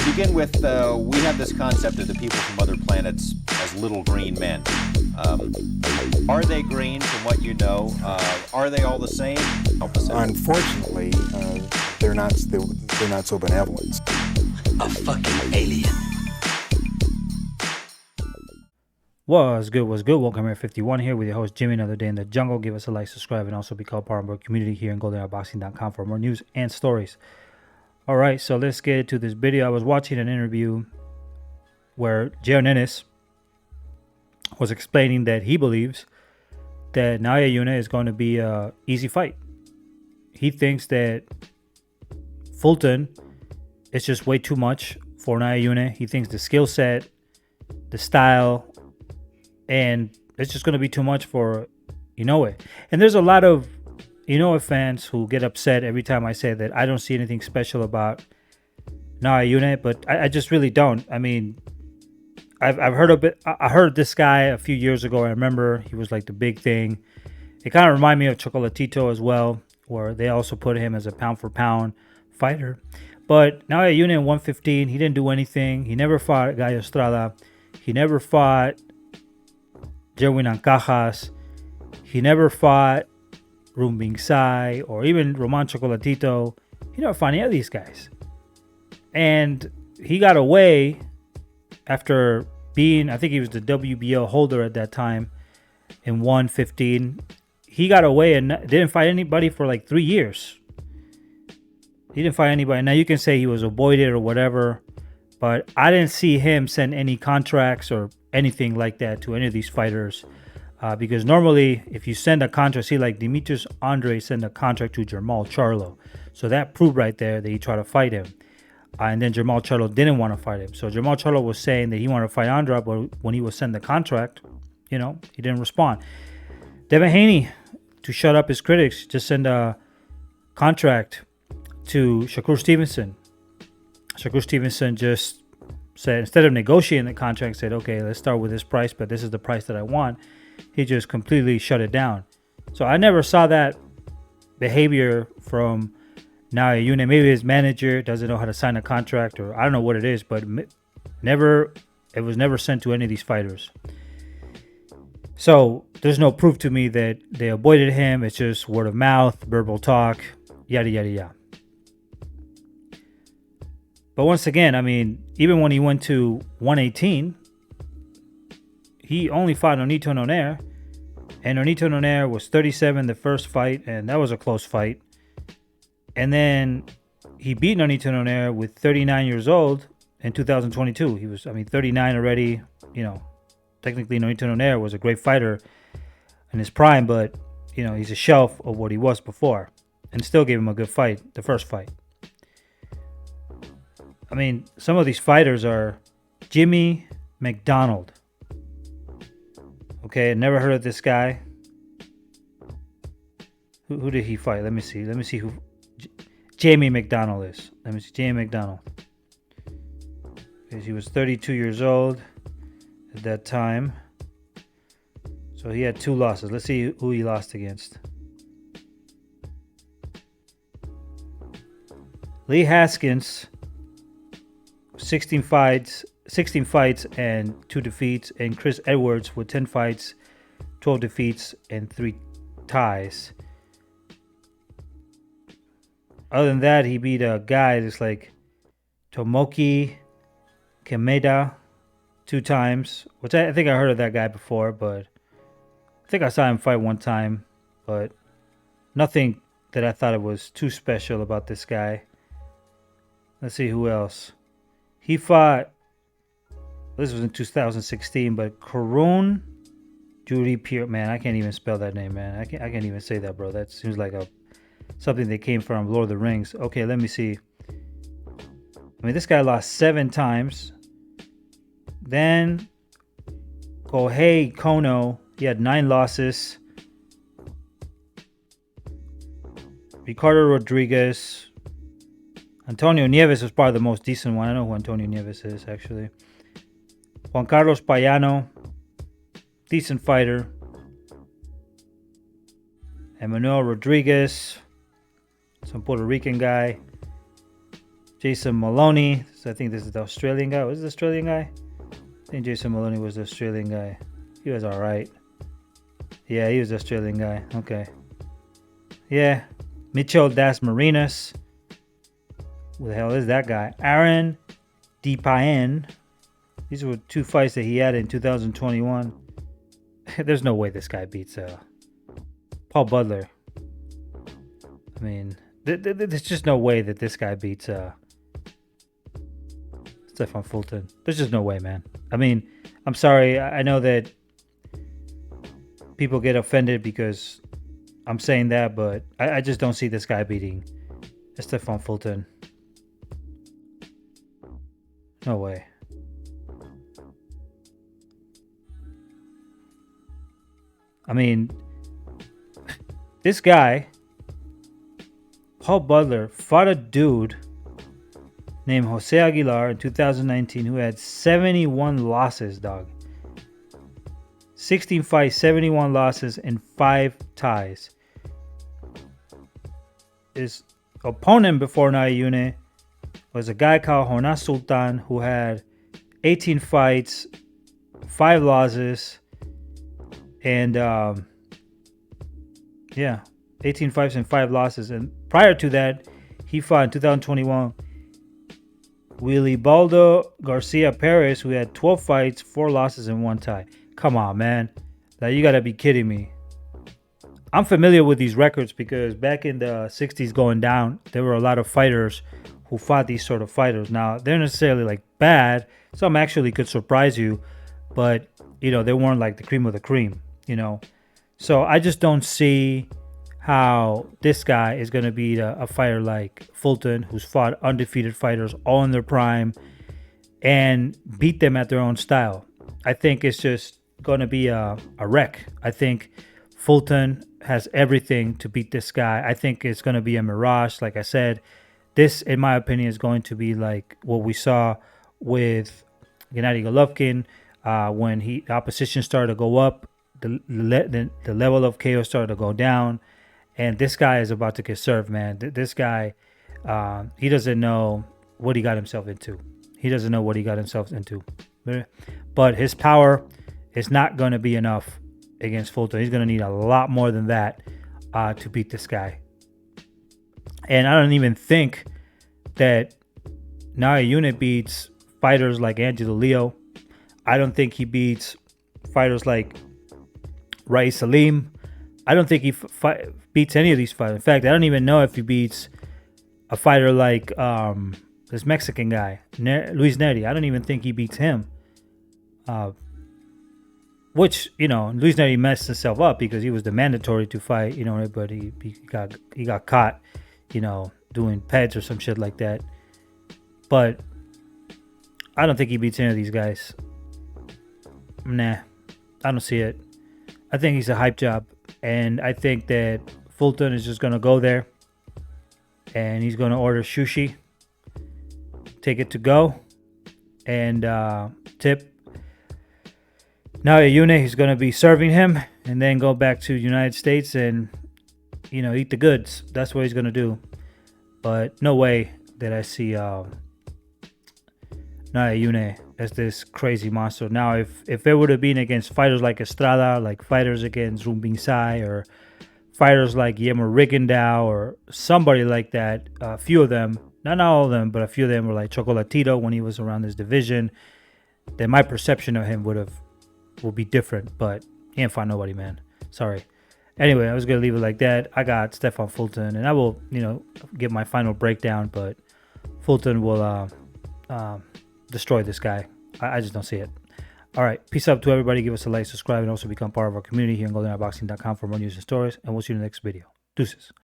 Begin with, we have this concept of the people from other planets as little green men. Are they green from what you know? Are they all the same? Unfortunately, they're not so benevolent. A fucking alien. What's good? Welcome here, 51 here with your host Jimmy. Another day in the jungle. Give us a like, subscribe, and also become part of our community here in goldenarboxing.com for more news and stories. All right, so let's get to this video. I was watching an interview where Jaron Ennis was explaining that he believes that Naoya Inoue is going to be an easy fight. He thinks that Fulton is just way too much for Naoya Inoue. He thinks the skill set, the style, and it's just going to be too much for Inoue. And there's a lot of Inoue fans who get upset every time I say that I don't see anything special about Naoya Inoue, but I just really don't. I mean, I've heard of it. I heard this guy a few years ago. I remember he was like the big thing. It kind of reminded me of Chocolatito as well, where they also put him as a pound for pound fighter. But Naoya Inoue in 115, he didn't do anything. He never fought Gallo Estrada. He never fought Jerwin Ancajas. He never fought Rumbing Sai or even Roman Chocolatito. He never fought any of these guys. And he got away after being, I think he was the WBO holder at that time in 115. He got away and didn't fight anybody for like 3 years. He didn't fight anybody. Now you can say he was avoided or whatever, but I didn't see him send any contracts or anything like that to any of these fighters. Because normally, if you send a contract, see, like Demetrius Andre sent a contract to Jermall Charlo. So that proved right there that he tried to fight him. And then Jermall Charlo didn't want to fight him. So Jermall Charlo was saying that he wanted to fight Andrade, but when he was sent the contract, he didn't respond. Devin Haney, to shut up his critics, just sent a contract to Shakur Stevenson. Shakur Stevenson just said, instead of negotiating the contract, said, okay, let's start with this price, but this is the price that I want. He just completely shut it down. So I never saw that behavior from Naoya Inoue. Maybe his manager doesn't know how to sign a contract, or I don't know what it is, but it was never sent to any of these fighters. So there's no proof to me that they avoided him. It's just word of mouth, verbal talk, yada, yada, yada. But once again, I mean, even when he went to 118, he only fought Nonito Donaire, and Nonito Donaire was 37 the first fight, and that was a close fight. And then he beat Nonito Donaire with 39 years old in 2022. He was, 39 already. Technically Nonito Donaire was a great fighter in his prime, but, he's a shelf of what he was before, and still gave him a good fight, the first fight. I mean, some of these fighters are Jimmy McDonald. Okay, never heard of this guy. Who did he fight? Let me see who Jamie McDonald is. Let me see. Jamie McDonald. He was 32 years old at that time. So he had 2 losses. Let's see who he lost against. Lee Haskins, 16 fights and 2 defeats, and Chris Edwards with 10 fights, 12 defeats, and 3 ties. Other than that, he beat a guy that's like Tomoki Kameda 2 times, which I think I heard of that guy before, but I think I saw him fight 1 time, but nothing that I thought it was too special about this guy. Let's see who else. He fought, this was in 2016, but Karun Judy Pierre, man, I can't even spell that name, man. I can't even say that, bro. That seems like something that came from Lord of the Rings. Okay, let me see. This guy lost 7 times. Then Kohei Kono, he had 9 losses. Ricardo Rodriguez. Antonio Nieves was probably the most decent one. I know who Antonio Nieves is, actually. Juan Carlos Payano, decent fighter. Emmanuel Rodriguez. So some Puerto Rican guy. Jason Maloney. So I think this is the Australian guy. Was it the Australian guy? I think Jason Maloney was the Australian guy. He was all right. Yeah, he was the Australian guy. Okay. Yeah. Mitchell Das Marinas. Who the hell is that guy? Aaron DePayen. These were 2 fights that he had in 2021. There's no way this guy beats Paul Butler. I mean, there's just no way that this guy beats Stephen Fulton. There's just no way, man. I mean, I'm sorry. I know that people get offended because I'm saying that, but I just don't see this guy beating Stephen Fulton. No way. I mean, this guy, Paul Butler, fought a dude named Jose Aguilar in 2019 who had 71 losses, dog. 16 fights, 71 losses, and 5 ties. His opponent before Naoya Inoue was a guy called Jonas Sultan who had 18 fights, 5 losses, and 18 fights and 5 losses. And prior to that, he fought in 2021 Wilibaldo Garcia Perez, who had 12 fights, 4 losses, and 1 tie. Come on, man. Like, you gotta be kidding me. I'm familiar with these records because back in the 60s going down, there were a lot of fighters who fought these sort of fighters. Now, they're necessarily like bad. Some actually could surprise you, but, you know, they weren't like the cream of the cream, you know. So I just don't see how this guy is going to beat a fighter like Fulton, who's fought undefeated fighters all in their prime and beat them at their own style. I think it's just going to be a wreck. I think Fulton has everything to beat this guy. I think it's going to be a mirage. Like I said, this, in my opinion, is going to be like what we saw with Gennady Golovkin when the opposition started to go up, the level of chaos started to go down. And this guy is about to get served, man. This guy, he doesn't know what he got himself into. He doesn't know what he got himself into. But his power is not going to be enough against Fulton. He's going to need a lot more than that to beat this guy. And I don't even think that Naoya Inoue beats fighters like Angelo Leo. I don't think he beats fighters like Rai Salim. I don't think he beats any of these fighters. In fact, I don't even know if he beats a fighter like this Mexican guy, Luis Neri. I don't even think he beats him. Which, you know, Luis Neri messed himself up because he was the mandatory to fight, you know, but he got caught, you know, doing peds or some shit like that. But I don't think he beats any of these guys. Nah, I don't see it. I think he's a hype job. And I think that Fulton is just going to go there and he's going to order sushi, take it to go, and tip Naoya Inoue. He's going to be serving him and then go back to the United States and, you know, eat the goods. That's what he's going to do. But no way that I see Naoya Inoue as this crazy monster. Now, if it would have been against fighters like Estrada, like fighters against Rumbinsai, or fighters like Guillermo Rigondeaux, or somebody like that, a few of them, not all of them, but a few of them were like Chocolatito when he was around this division, then my perception of him will be different. But he ain't find nobody, man. Sorry. Anyway, I was going to leave it like that. I got Stephen Fulton, and I will, you know, give my final breakdown, but Fulton will destroy this guy. I just don't see it. All right. Peace out to everybody. Give us a like, subscribe, and also become part of our community here on GoldenEyeBoxing.com for more news and stories. And we'll see you in the next video. Deuces.